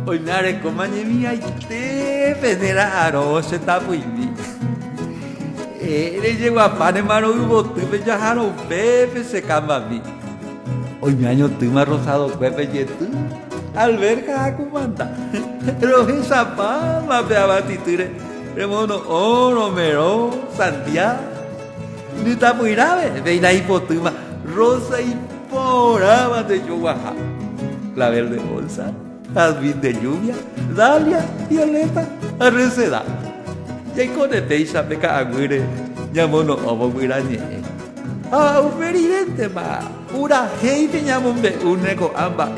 Hoy me haré compañía mía y te venera se tapo y vi. Le llegó a Panamá, hubo tuve ya jaro pepe se camba vi. Hoy me año tu más rosado pepe y tú. Alberca comanda. Pero esa pama pe abatiture. Remono oro mero Santiago. Ni tapo grave, veina hipotuma. Rosa y poraba de Chihuahua. La verde bolsa. Jazmín de lluvia, dalia, violeta, arreceda. Y con el teisa peca aguire, llamono obo guirañe. Ah, un peridente ma, una gente llamombe un eco amba